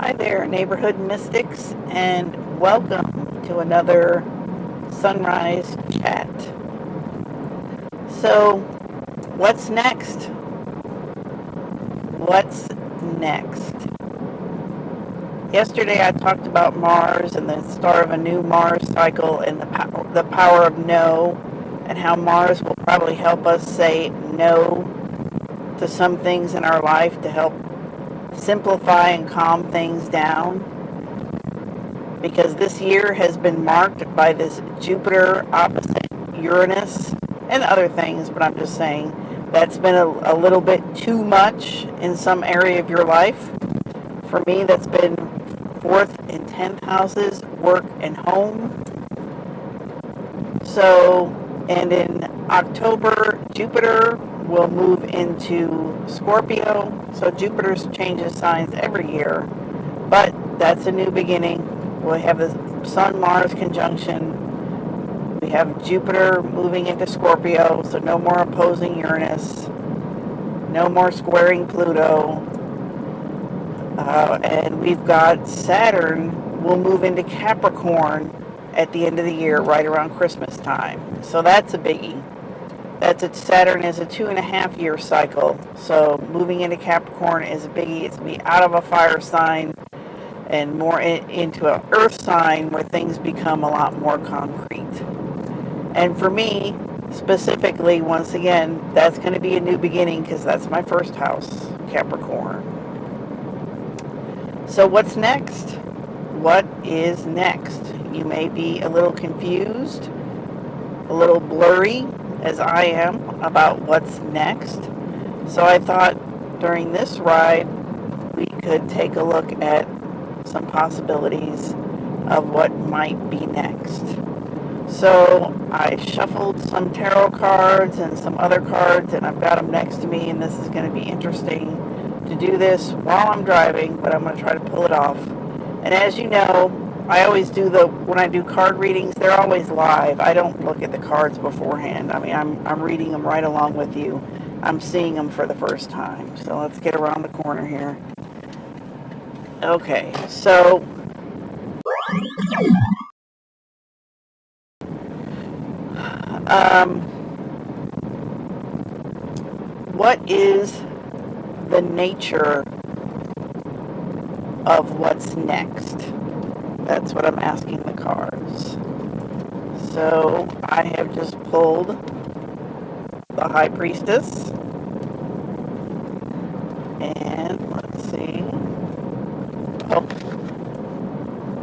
Hi there, neighborhood mystics, and welcome to another sunrise chat. So, what's next? What's next? Yesterday I talked about Mars and the start of a new Mars cycle and the power of no, and how Mars will probably help us say no to some things in our life to help simplify and calm things down, because this year has been marked by this Jupiter opposite Uranus and other things, but I'm just saying that's been a little bit too much in some area of your life. For me, that's been 4th and 10th houses, work and home. So, and in October, Jupiter will move into Scorpio. So Jupiter changes signs every year, but that's a new beginning. We have the Sun-Mars conjunction. We have Jupiter moving into Scorpio, so no more opposing Uranus, no more squaring Pluto. And we've got Saturn will move into Capricorn at the end of the year, right around Christmas time. So that's a biggie. Saturn is a 2.5 year cycle. So moving into Capricorn is a biggie. It's to be out of a fire sign and more into an earth sign where things become a lot more concrete. And for me, specifically, once again, that's going to be a new beginning because that's my first house, Capricorn. So what's next? What is next? You may be a little confused, a little blurry, as I am, about what's next. So I thought during this ride, we could take a look at some possibilities of what might be next. So I shuffled some tarot cards and some other cards, and I've got them next to me, and this is going to be interesting to do this while I'm driving, but I'm going to try to pull it off. And as you know, I always do when I do card readings, they're always live. I don't look at the cards beforehand. I mean, I'm reading them right along with you. I'm seeing them for the first time. So let's get around the corner here. Okay, so what is the nature of what's next? That's what I'm asking the cards. So I have just pulled the High Priestess. And let's see. Oh,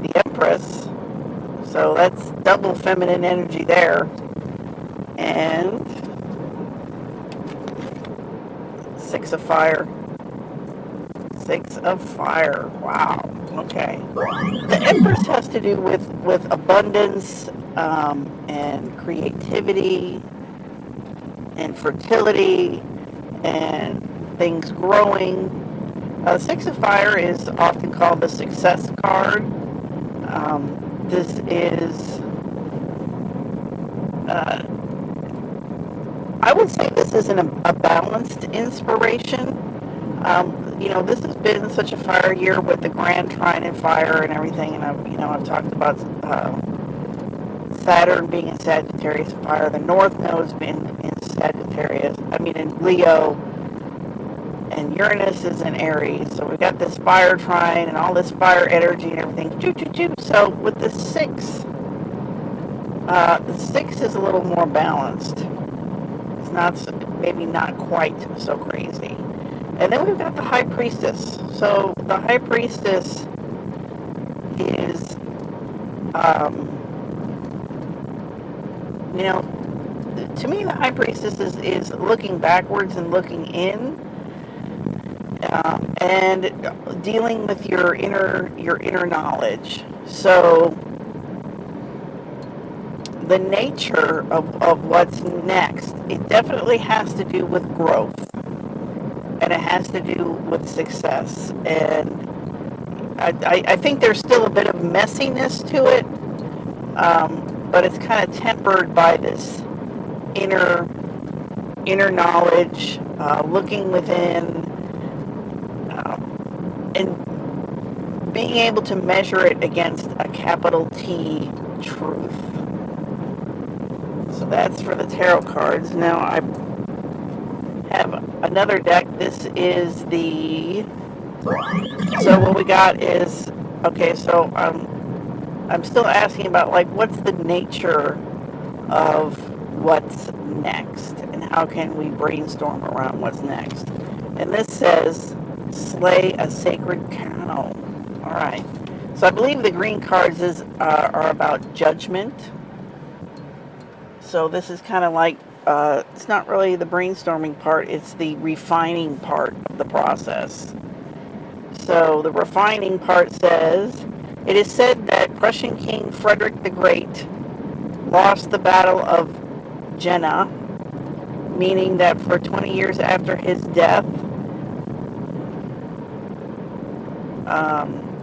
the Empress. So that's double feminine energy there. And Six of Fire. 6 of Fire. Wow. Okay. The Empress has to do with abundance and creativity and fertility and things growing. 6 of Fire is often called the success card. This is, I would say this is a balanced inspiration. This has been such a fire year with the Grand Trine and fire and everything, and I've talked about Saturn being in Sagittarius fire, the North Node's been in Sagittarius, in Leo, and Uranus is in Aries, so we've got this fire trine and all this fire energy and everything. So with the 6 is a little more balanced. It's maybe not quite so crazy. And then we've got the High Priestess. So the High Priestess is, to me, the High Priestess is looking backwards and looking in, and dealing with your inner knowledge. So the nature of what's next, it definitely has to do with growth. And it has to do with success. And I think there's still a bit of messiness to it, but it's kind of tempered by this inner knowledge, looking within, and being able to measure it against a capital T truth. So that's for the tarot cards. Now I have another deck. This is the, so what we got is, okay, so I'm still asking about, like, what's the nature of what's next and how can we brainstorm around what's next. And this says slay a sacred cow. All right, so I believe the green cards are about judgment. So this is kind of like, it's not really the brainstorming part, it's the refining part of the process. So the refining part says, it is said that Prussian King Frederick the Great lost the Battle of Jena, meaning that for 20 years after his death,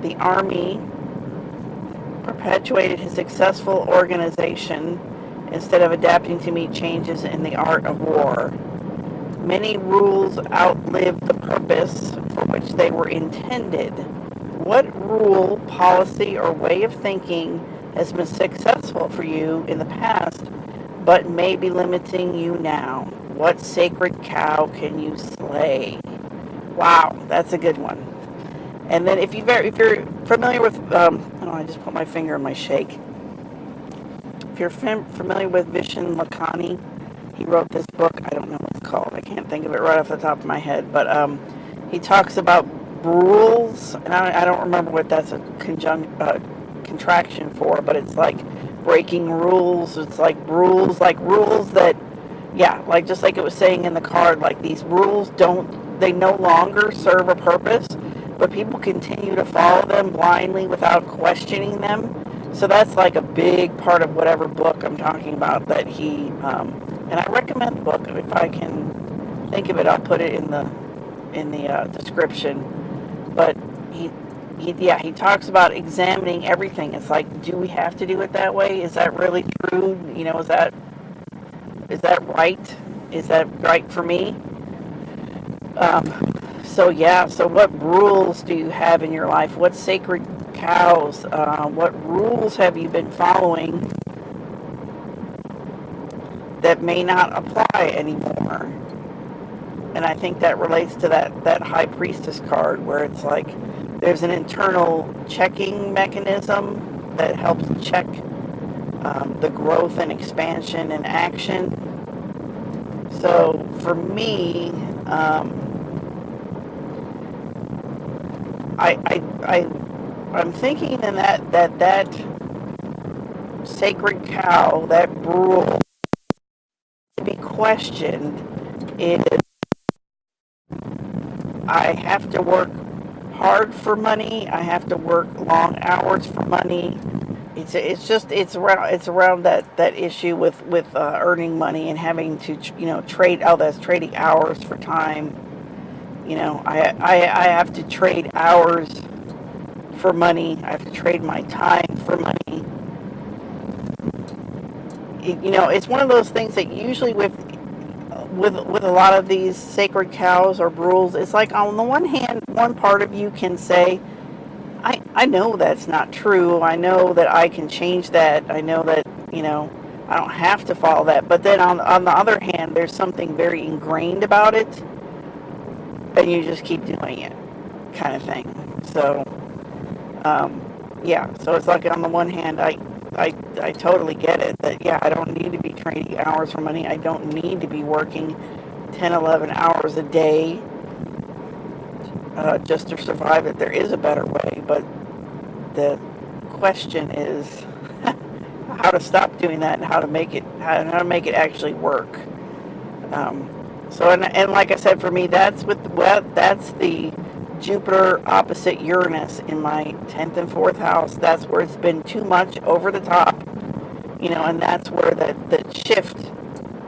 the army perpetuated his successful organization instead of adapting to meet changes in the art of war. Many rules outlived the purpose for which they were intended. What rule, policy, or way of thinking has been successful for you in the past, but may be limiting you now? What sacred cow can you slay? Wow, that's a good one. And then if you're familiar with, oh, I just put my finger in my shake. If you're familiar with Vishen Lakhani, he wrote this book. I don't know what it's called. I can't think of it right off the top of my head. But he talks about rules, and I don't remember what that's a contraction for, but it's like breaking rules. It's like rules that, yeah, like just like it was saying in the card, like these rules they no longer serve a purpose, but people continue to follow them blindly without questioning them. So that's like a big part of whatever book I'm talking about that he, and I recommend the book. If I can think of it, I'll put it in the description. But he talks about examining everything. It's like, do we have to do it that way? Is that really true? You know, is that right? Is that right for me? So what rules do you have in your life? What sacred cows? What rules have you been following that may not apply anymore? And I think that relates to that High Priestess card, where it's like there's an internal checking mechanism that helps check the growth and expansion and action. So for me, I'm thinking in that sacred cow, that rule to be questioned is, I have to work hard for money. I have to work long hours for money. It's around that issue with earning money and having to trade. Oh, that's trading hours for time. I have to trade hours for money. I have to trade my time for money. It's one of those things that usually with a lot of these sacred cows or rules, it's like on the one hand, one part of you can say, I know that's not true. I know that I can change that. I know that, I don't have to follow that. But then on the other hand, there's something very ingrained about it, and you just keep doing it, kind of thing. So, so it's like on the one hand, I totally get it that, I don't need to be trading hours for money. I don't need to be working 10, 11 hours a day just to survive it. There is a better way, but the question is how to stop doing that and how to make it actually work. And like I said, for me, that's the Jupiter opposite Uranus in my 10th and 4th house. That's where it's been too much over the top, and that's where the shift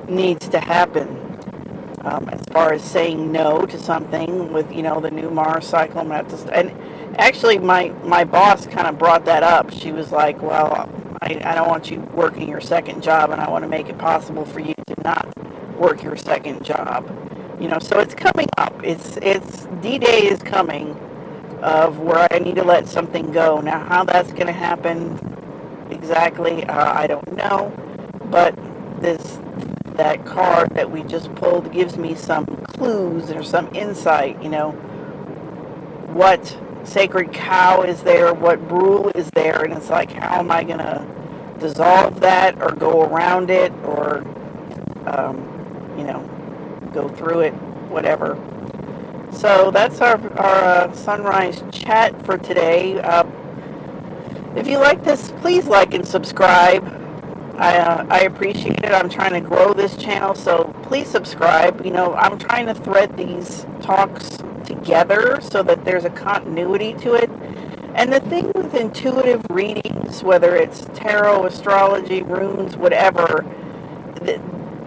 needs to happen. As far as saying no to something with, the new Mars cycle, and actually my boss kind of brought that up. She was like, well, I don't want you working your second job, and I want to make it possible for you to not work your second job. So it's coming up. It's D-Day is coming. of where I need to let something go. Now, how that's going to happen exactly, I don't know, but that card that we just pulled gives me some clues or some insight, what sacred cow is there, what rule is there, and it's like, how am I going to dissolve that or go around it or, um, go through it, whatever. So that's our sunrise chat for today. If you like this, please like and subscribe. I appreciate it. I'm trying to grow this channel, so please subscribe. I'm trying to thread these talks together so that there's a continuity to it. And the thing with intuitive readings, whether it's tarot, astrology, runes, whatever,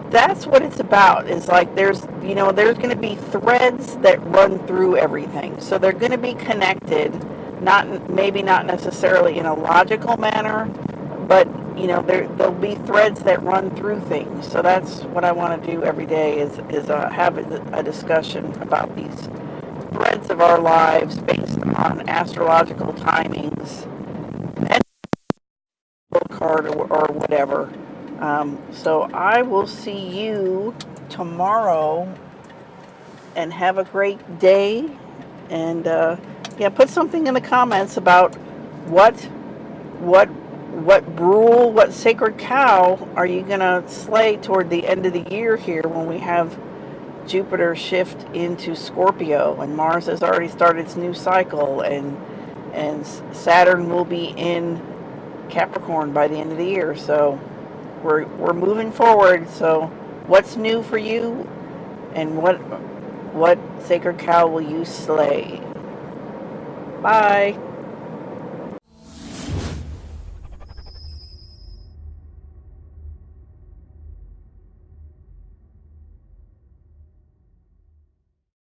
that's what it's about. It's like there's going to be threads that run through everything. So they're going to be connected, maybe not necessarily in a logical manner, but there'll be threads that run through things. So that's what I want to do every day is have a discussion about these threads of our lives based on astrological timings and card or whatever. So I will see you tomorrow, and have a great day. And put something in the comments about what rule, what sacred cow are you gonna slay toward the end of the year here when we have Jupiter shift into Scorpio and Mars has already started its new cycle, and Saturn will be in Capricorn by the end of the year. So we're moving forward. So what's new for you, and what sacred cow will you slay? Bye.